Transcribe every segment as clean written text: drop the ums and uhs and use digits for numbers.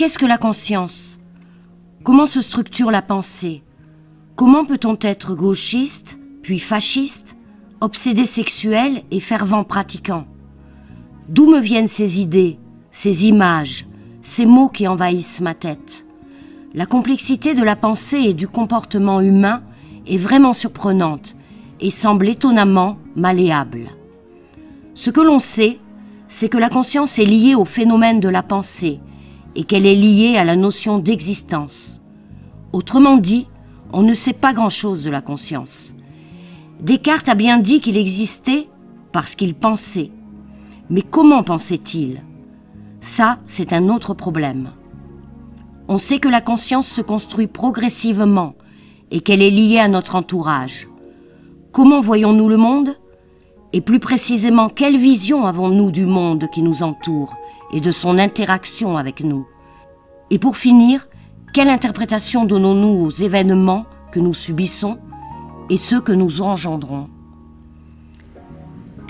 Qu'est-ce que la conscience? Comment se structure la pensée? Comment peut-on être gauchiste, puis fasciste, obsédé sexuel et fervent pratiquant? D'où me viennent ces idées, ces images, ces mots qui envahissent ma tête? La complexité de la pensée et du comportement humain est vraiment surprenante et semble étonnamment malléable. Ce que l'on sait, c'est que la conscience est liée au phénomène de la pensée et qu'elle est liée à la notion d'existence. Autrement dit, on ne sait pas grand-chose de la conscience. Descartes a bien dit qu'il existait parce qu'il pensait. Mais comment pensait-il? Ça, c'est un autre problème. On sait que la conscience se construit progressivement et qu'elle est liée à notre entourage. Comment voyons-nous le monde? Et plus précisément, quelle vision avons-nous du monde qui nous entoure et de son interaction avec nous? Et pour finir, quelle interprétation donnons-nous aux événements que nous subissons et ceux que nous engendrons?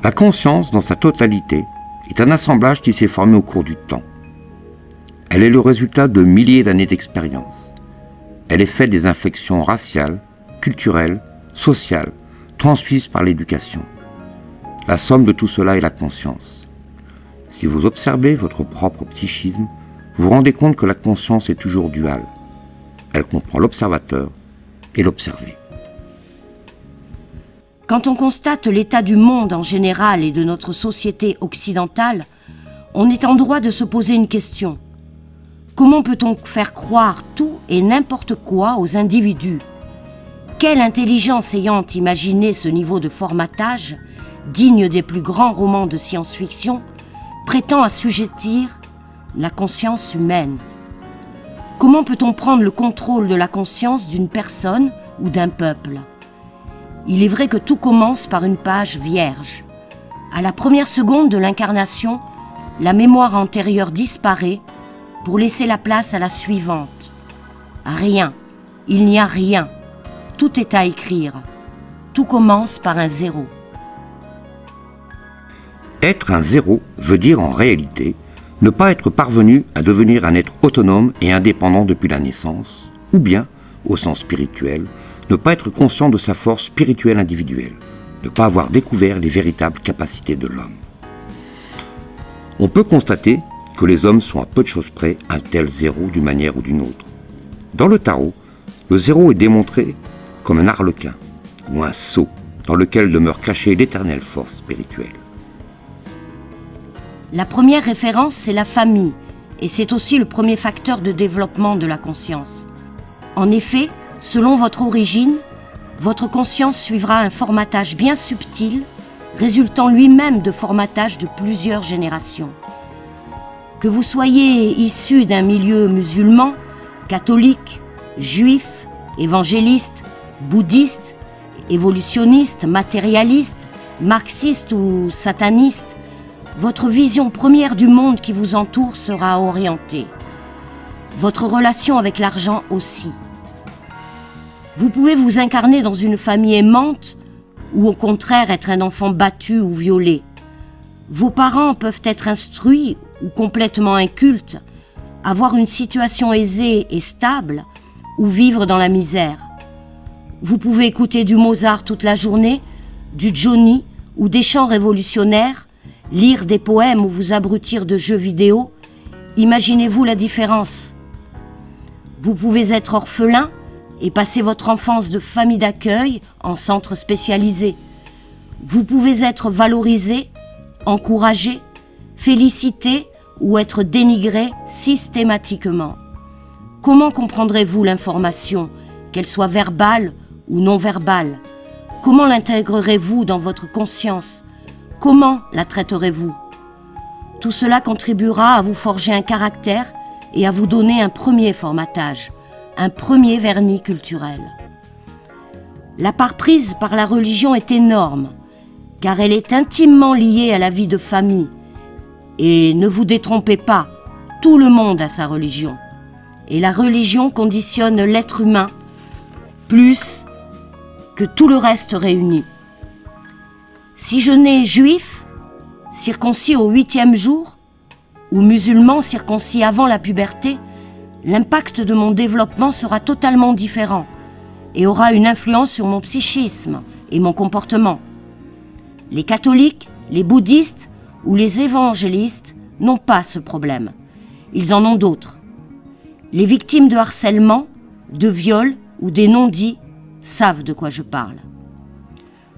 La conscience, dans sa totalité, est un assemblage qui s'est formé au cours du temps. Elle est le résultat de milliers d'années d'expérience. Elle est faite des inflexions raciales, culturelles, sociales, transmises par l'éducation. La somme de tout cela est la conscience. Si vous observez votre propre psychisme, vous vous rendez compte que la conscience est toujours duale. Elle comprend l'observateur et l'observé. Quand on constate l'état du monde en général et de notre société occidentale, on est en droit de se poser une question. Comment peut-on faire croire tout et n'importe quoi aux individus? Quelle intelligence ayant imaginé ce niveau de formatage, digne des plus grands romans de science-fiction, prétend assujettir la conscience humaine? Comment peut-on prendre le contrôle de la conscience d'une personne ou d'un peuple? Il est vrai que tout commence par une page vierge. À la première seconde de l'incarnation, la mémoire antérieure disparaît pour laisser la place à la suivante. Rien, il n'y a rien. Tout est à écrire. Tout commence par un zéro. Être un zéro veut dire en réalité ne pas être parvenu à devenir un être autonome et indépendant depuis la naissance, ou bien, au sens spirituel, ne pas être conscient de sa force spirituelle individuelle, ne pas avoir découvert les véritables capacités de l'homme. On peut constater que les hommes sont à peu de choses près un tel zéro d'une manière ou d'une autre. Dans le tarot, le zéro est démontré comme un arlequin ou un sceau dans lequel demeure cachée l'éternelle force spirituelle. La première référence, c'est la famille, et c'est aussi le premier facteur de développement de la conscience. En effet, selon votre origine, votre conscience suivra un formatage bien subtil, résultant lui-même de formatage de plusieurs générations. Que vous soyez issu d'un milieu musulman, catholique, juif, évangéliste, bouddhiste, évolutionniste, matérialiste, marxiste ou sataniste, votre vision première du monde qui vous entoure sera orientée. Votre relation avec l'argent aussi. Vous pouvez vous incarner dans une famille aimante ou au contraire être un enfant battu ou violé. Vos parents peuvent être instruits ou complètement incultes, avoir une situation aisée et stable ou vivre dans la misère. Vous pouvez écouter du Mozart toute la journée, du Johnny ou des chants révolutionnaires, lire des poèmes ou vous abrutir de jeux vidéo. Imaginez-vous la différence. Vous pouvez être orphelin et passer votre enfance de famille d'accueil en centre spécialisé. Vous pouvez être valorisé, encouragé, félicité ou être dénigré systématiquement. Comment comprendrez-vous l'information, qu'elle soit verbale ou non verbale? Comment l'intégrerez-vous dans votre conscience? Comment la traiterez-vous? Tout cela contribuera à vous forger un caractère et à vous donner un premier formatage, un premier vernis culturel. La part prise par la religion est énorme, car elle est intimement liée à la vie de famille. Et ne vous détrompez pas, tout le monde a sa religion. Et la religion conditionne l'être humain plus que tout le reste réuni. Si je nais juif, circoncis au 8e jour, ou musulman circoncis avant la puberté, l'impact de mon développement sera totalement différent et aura une influence sur mon psychisme et mon comportement. Les catholiques, les bouddhistes ou les évangélistes n'ont pas ce problème. Ils en ont d'autres. Les victimes de harcèlement, de viol ou des non-dits savent de quoi je parle.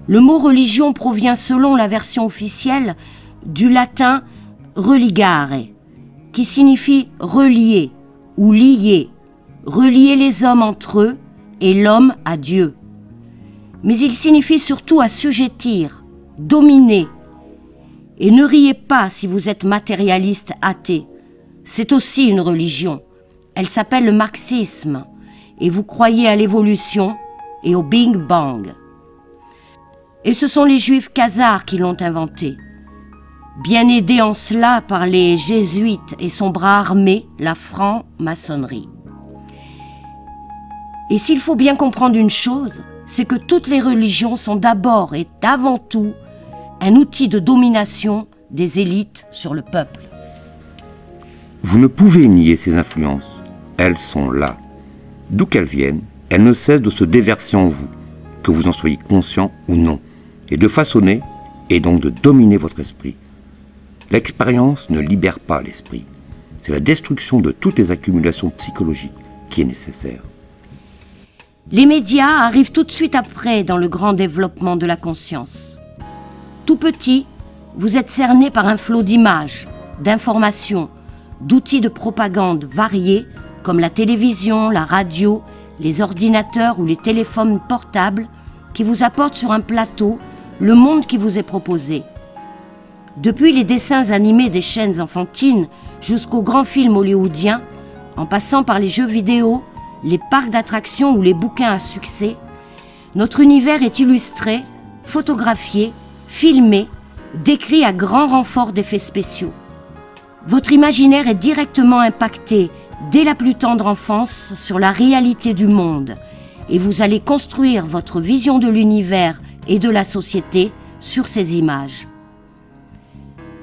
Le mot religion provient, selon la version officielle, du latin religare, qui signifie relier ou lier, relier les hommes entre eux et l'homme à Dieu. Mais il signifie surtout assujettir, dominer. Et ne riez pas si vous êtes matérialiste athée. C'est aussi une religion. Elle s'appelle le marxisme. Et vous croyez à l'évolution et au Big Bang. Et ce sont les juifs khazars qui l'ont inventé. Bien aidés en cela par les jésuites et son bras armé, la franc-maçonnerie. Et s'il faut bien comprendre une chose, c'est que toutes les religions sont d'abord et avant tout un outil de domination des élites sur le peuple. Vous ne pouvez nier ces influences. Elles sont là. D'où qu'elles viennent, elles ne cessent de se déverser en vous, que vous en soyez conscient ou non, et de façonner, et donc de dominer votre esprit. L'expérience ne libère pas l'esprit. C'est la destruction de toutes les accumulations psychologiques qui est nécessaire. Les médias arrivent tout de suite après dans le grand développement de la conscience. Tout petit, vous êtes cerné par un flot d'images, d'informations, d'outils de propagande variés comme la télévision, la radio, les ordinateurs ou les téléphones portables qui vous apportent sur un plateau le monde qui vous est proposé. Depuis les dessins animés des chaînes enfantines jusqu'aux grands films hollywoodiens, en passant par les jeux vidéo, les parcs d'attractions ou les bouquins à succès, notre univers est illustré, photographié, filmé, décrit à grand renfort d'effets spéciaux. Votre imaginaire est directement impacté dès la plus tendre enfance sur la réalité du monde et vous allez construire votre vision de l'univers et de la société sur ces images.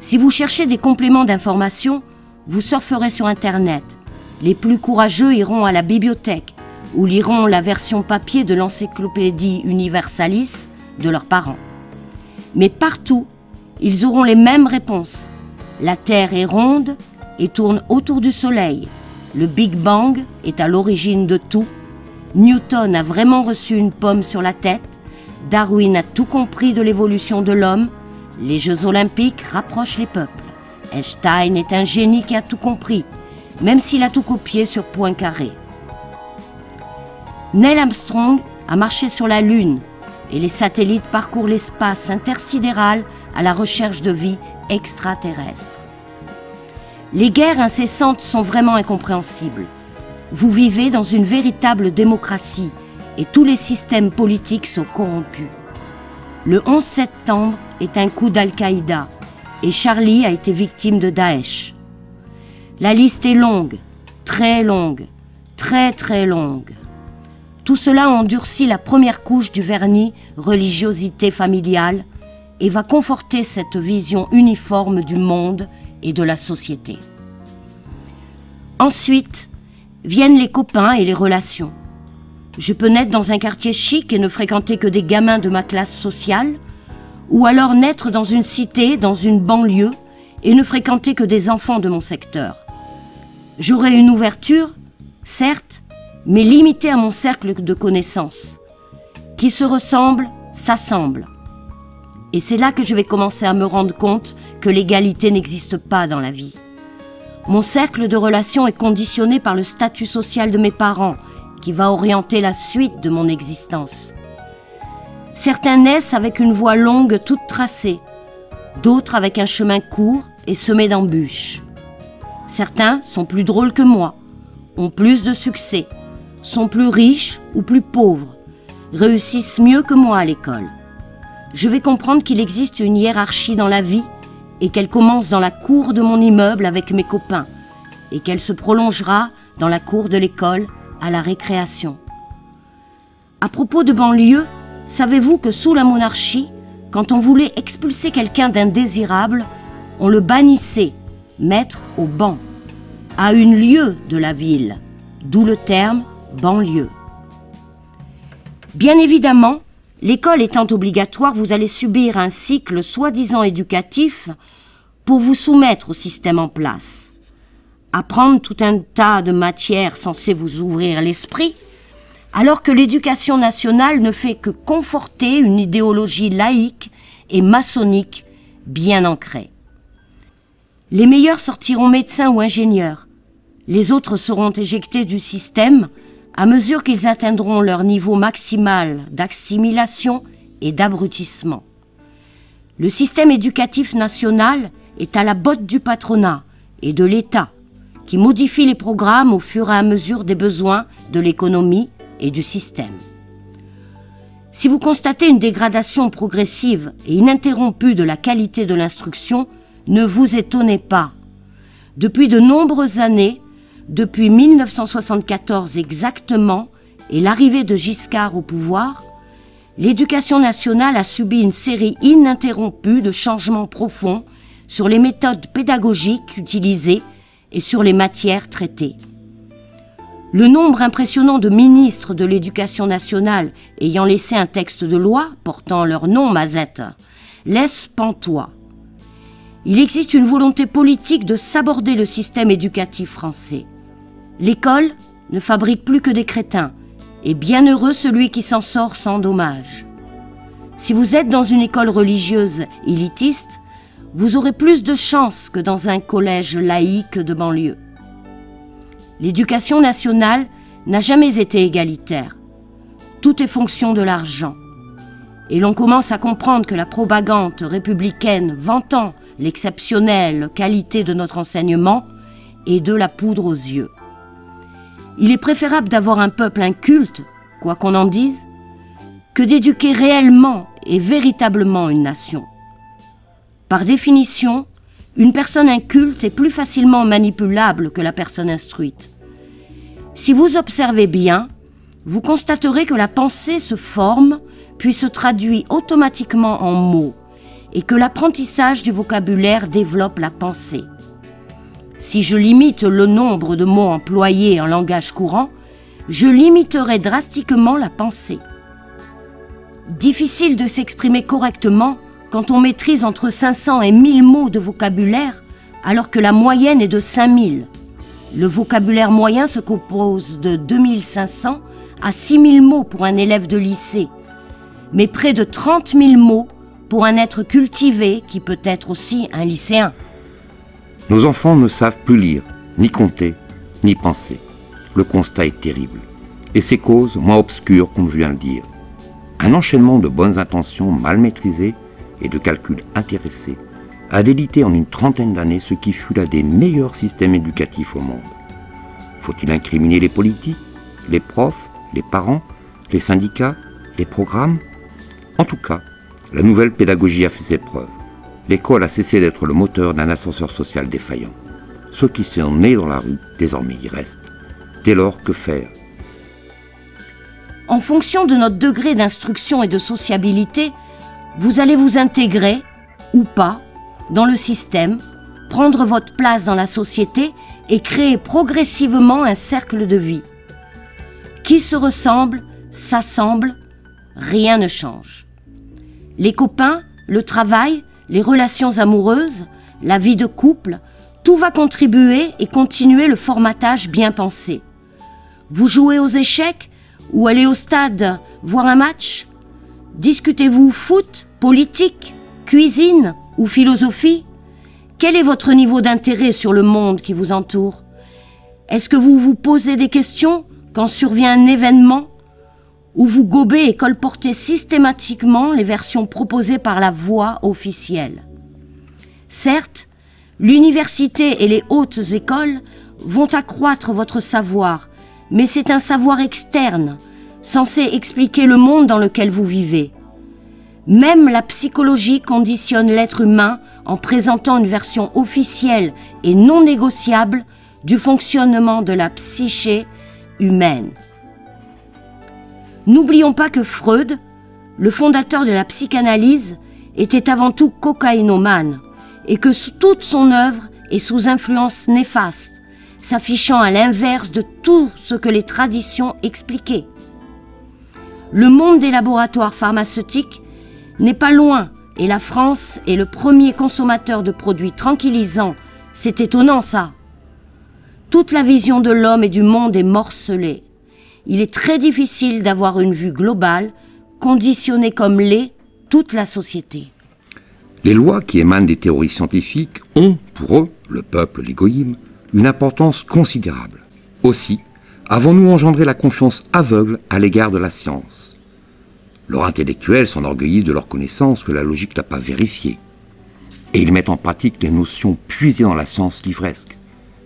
Si vous cherchez des compléments d'information, vous surferez sur Internet. Les plus courageux iront à la bibliothèque ou liront la version papier de l'encyclopédie Universalis de leurs parents. Mais partout, ils auront les mêmes réponses. La Terre est ronde et tourne autour du Soleil. Le Big Bang est à l'origine de tout. Newton a vraiment reçu une pomme sur la tête. Darwin a tout compris de l'évolution de l'homme. Les Jeux Olympiques rapprochent les peuples. Einstein est un génie qui a tout compris, même s'il a tout copié sur Poincaré. Neil Armstrong a marché sur la Lune et les satellites parcourent l'espace intersidéral à la recherche de vie extraterrestre. Les guerres incessantes sont vraiment incompréhensibles. Vous vivez dans une véritable démocratie et tous les systèmes politiques sont corrompus. Le 11 septembre est un coup d'Al-Qaïda et Charlie a été victime de Daesh. La liste est longue, très longue, très très longue. Tout cela endurcit la première couche du vernis religiosité familiale et va conforter cette vision uniforme du monde et de la société. Ensuite, viennent les copains et les relations. Je peux naître dans un quartier chic et ne fréquenter que des gamins de ma classe sociale, ou alors naître dans une cité, dans une banlieue, et ne fréquenter que des enfants de mon secteur. J'aurai une ouverture, certes, mais limitée à mon cercle de connaissances. Qui se ressemble, s'assemble. Et c'est là que je vais commencer à me rendre compte que l'égalité n'existe pas dans la vie. Mon cercle de relations est conditionné par le statut social de mes parents, qui va orienter la suite de mon existence. Certains naissent avec une voie longue toute tracée, d'autres avec un chemin court et semé d'embûches. Certains sont plus drôles que moi, ont plus de succès, sont plus riches ou plus pauvres, réussissent mieux que moi à l'école. Je vais comprendre qu'il existe une hiérarchie dans la vie et qu'elle commence dans la cour de mon immeuble avec mes copains et qu'elle se prolongera dans la cour de l'école à la récréation. À propos de banlieue, savez-vous que sous la monarchie, quand on voulait expulser quelqu'un d'indésirable, on le bannissait, mettre au banc, à une lieue de la ville, d'où le terme banlieue. Bien évidemment, l'école étant obligatoire, vous allez subir un cycle soi-disant éducatif pour vous soumettre au système en place. Apprendre tout un tas de matières censées vous ouvrir l'esprit, alors que l'éducation nationale ne fait que conforter une idéologie laïque et maçonnique bien ancrée. Les meilleurs sortiront médecins ou ingénieurs. Les autres seront éjectés du système à mesure qu'ils atteindront leur niveau maximal d'assimilation et d'abrutissement. Le système éducatif national est à la botte du patronat et de l'État, qui modifie les programmes au fur et à mesure des besoins de l'économie et du système. Si vous constatez une dégradation progressive et ininterrompue de la qualité de l'instruction, ne vous étonnez pas. Depuis de nombreuses années, depuis 1974 exactement, et l'arrivée de Giscard au pouvoir, l'éducation nationale a subi une série ininterrompue de changements profonds sur les méthodes pédagogiques utilisées et sur les matières traitées. Le nombre impressionnant de ministres de l'Éducation nationale ayant laissé un texte de loi portant leur nom Mazette laisse pantois. Il existe une volonté politique de saborder le système éducatif français. L'école ne fabrique plus que des crétins, et bien heureux celui qui s'en sort sans dommage. Si vous êtes dans une école religieuse élitiste, vous aurez plus de chance que dans un collège laïque de banlieue. L'éducation nationale n'a jamais été égalitaire. Tout est fonction de l'argent. Et l'on commence à comprendre que la propagande républicaine vantant l'exceptionnelle qualité de notre enseignement est de la poudre aux yeux. Il est préférable d'avoir un peuple inculte, quoi qu'on en dise, que d'éduquer réellement et véritablement une nation. Par définition, une personne inculte est plus facilement manipulable que la personne instruite. Si vous observez bien, vous constaterez que la pensée se forme puis se traduit automatiquement en mots et que l'apprentissage du vocabulaire développe la pensée. Si je limite le nombre de mots employés en langage courant, je limiterai drastiquement la pensée. Difficile de s'exprimer correctement quand on maîtrise entre 500 et 1000 mots de vocabulaire, alors que la moyenne est de 5000. Le vocabulaire moyen se compose de 2500 à 6000 mots pour un élève de lycée, mais près de 30 000 mots pour un être cultivé qui peut être aussi un lycéen. Nos enfants ne savent plus lire, ni compter, ni penser. Le constat est terrible. Et ses causes moins obscures qu'on vient le dire. Un enchaînement de bonnes intentions mal maîtrisées et de calculs intéressés a délité en une trentaine d'années ce qui fut l'un des meilleurs systèmes éducatifs au monde. Faut-il incriminer les politiques, les profs, les parents, les syndicats, les programmes? En tout cas, la nouvelle pédagogie a fait ses preuves. L'école a cessé d'être le moteur d'un ascenseur social défaillant. Ceux qui sont nés dans la rue, désormais y restent. Dès lors, que faire? En fonction de notre degré d'instruction et de sociabilité, vous allez vous intégrer, ou pas, dans le système, prendre votre place dans la société et créer progressivement un cercle de vie. Qui se ressemble, s'assemble, rien ne change. Les copains, le travail, les relations amoureuses, la vie de couple, tout va contribuer et continuer le formatage bien pensé. Vous jouez aux échecs ou allez au stade voir un match? Discutez-vous foot, politique, cuisine ou philosophie? Quel est votre niveau d'intérêt sur le monde qui vous entoure? Est-ce que vous vous posez des questions quand survient un événement? Ou vous gobez et colportez systématiquement les versions proposées par la voix officielle? Certes, l'université et les hautes écoles vont accroître votre savoir, mais c'est un savoir externe, censé expliquer le monde dans lequel vous vivez. Même la psychologie conditionne l'être humain en présentant une version officielle et non négociable du fonctionnement de la psyché humaine. N'oublions pas que Freud, le fondateur de la psychanalyse, était avant tout cocaïnomane et que toute son œuvre est sous influence néfaste, s'affichant à l'inverse de tout ce que les traditions expliquaient. Le monde des laboratoires pharmaceutiques n'est pas loin et la France est le premier consommateur de produits tranquillisants. C'est étonnant ça. Toute la vision de l'homme et du monde est morcelée. Il est très difficile d'avoir une vue globale, conditionnée comme l'est toute la société. Les lois qui émanent des théories scientifiques ont, pour eux, le peuple, les goïms, une importance considérable. Aussi, avons-nous engendré la confiance aveugle à l'égard de la science. Leurs intellectuels s'enorgueillissent de leurs connaissances que la logique n'a pas vérifiées. Et ils mettent en pratique les notions puisées dans la science livresque,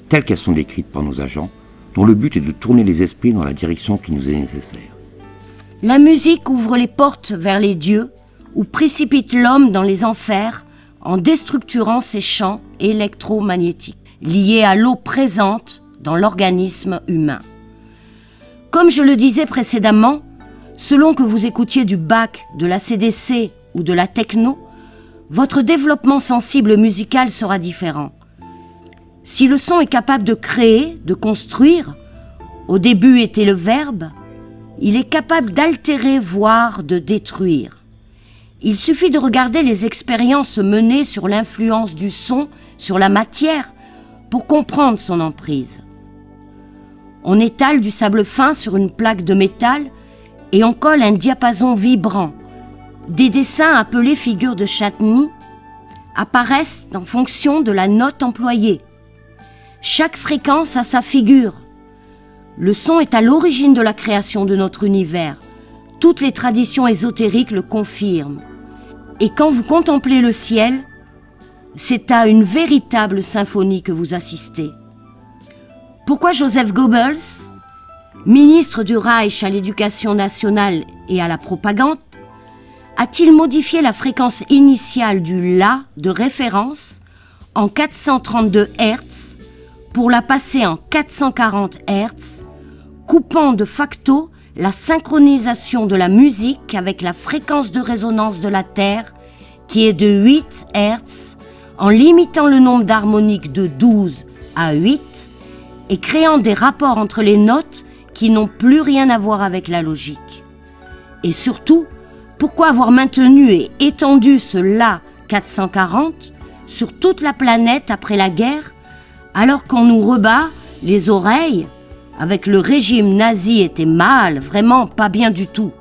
telles qu'elles sont décrites par nos agents, dont le but est de tourner les esprits dans la direction qui nous est nécessaire. La musique ouvre les portes vers les dieux ou précipite l'homme dans les enfers en déstructurant ses champs électromagnétiques, liés à l'eau présente dans l'organisme humain. Comme je le disais précédemment, selon que vous écoutiez du Bach, de la CDC ou de la techno, votre développement sensible musical sera différent. Si le son est capable de créer, de construire, au début était le verbe, il est capable d'altérer, voire de détruire. Il suffit de regarder les expériences menées sur l'influence du son sur la matière pour comprendre son emprise. On étale du sable fin sur une plaque de métal et on colle un diapason vibrant. Des dessins appelés figures de Chladni apparaissent en fonction de la note employée. Chaque fréquence a sa figure. Le son est à l'origine de la création de notre univers. Toutes les traditions ésotériques le confirment. Et quand vous contemplez le ciel, c'est à une véritable symphonie que vous assistez. Pourquoi Joseph Goebbels, ministre du Reich à l'éducation nationale et à la propagande, a-t-il modifié la fréquence initiale du La de référence en 432 Hz pour la passer en 440 Hz, coupant de facto la synchronisation de la musique avec la fréquence de résonance de la Terre qui est de 8 Hz, en limitant le nombre d'harmoniques de 12 à 8 et créant des rapports entre les notes qui n'ont plus rien à voir avec la logique. Et surtout, pourquoi avoir maintenu et étendu ce La 440 sur toute la planète après la guerre, alors qu'on nous rebat les oreilles? Avec le régime nazi était mal, vraiment pas bien du tout.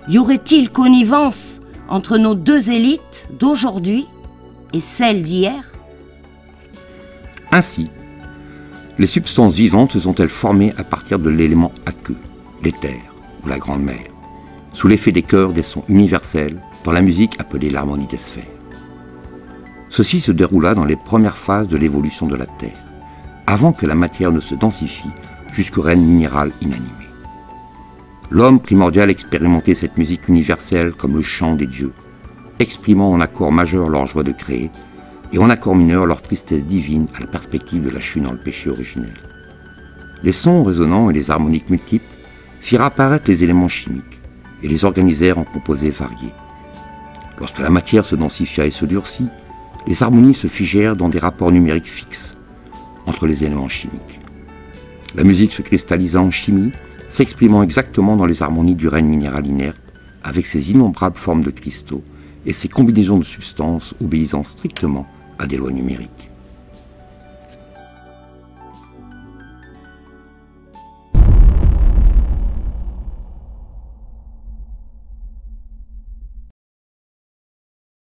Y aurait-il connivence entre nos deux élites d'aujourd'hui et celles d'hier? Ainsi, les substances vivantes se sont-elles formées à partir de l'élément aqueux, l'éther ou la grande mer, sous l'effet des chœurs des sons universels dans la musique appelée l'harmonie des sphères. Ceci se déroula dans les premières phases de l'évolution de la Terre, avant que la matière ne se densifie jusqu'au règne minéral inanimé. L'homme primordial expérimentait cette musique universelle comme le chant des dieux, exprimant en accord majeur leur joie de créer et en accord mineur leur tristesse divine à la perspective de la chute dans le péché originel. Les sons résonnants et les harmoniques multiples firent apparaître les éléments chimiques et les organisèrent en composés variés. Lorsque la matière se densifia et se durcit, les harmonies se figèrent dans des rapports numériques fixes entre les éléments chimiques. La musique se cristallisa en chimie, s'exprimant exactement dans les harmonies du règne minéral inerte, avec ses innombrables formes de cristaux et ses combinaisons de substances obéissant strictement à des lois numériques.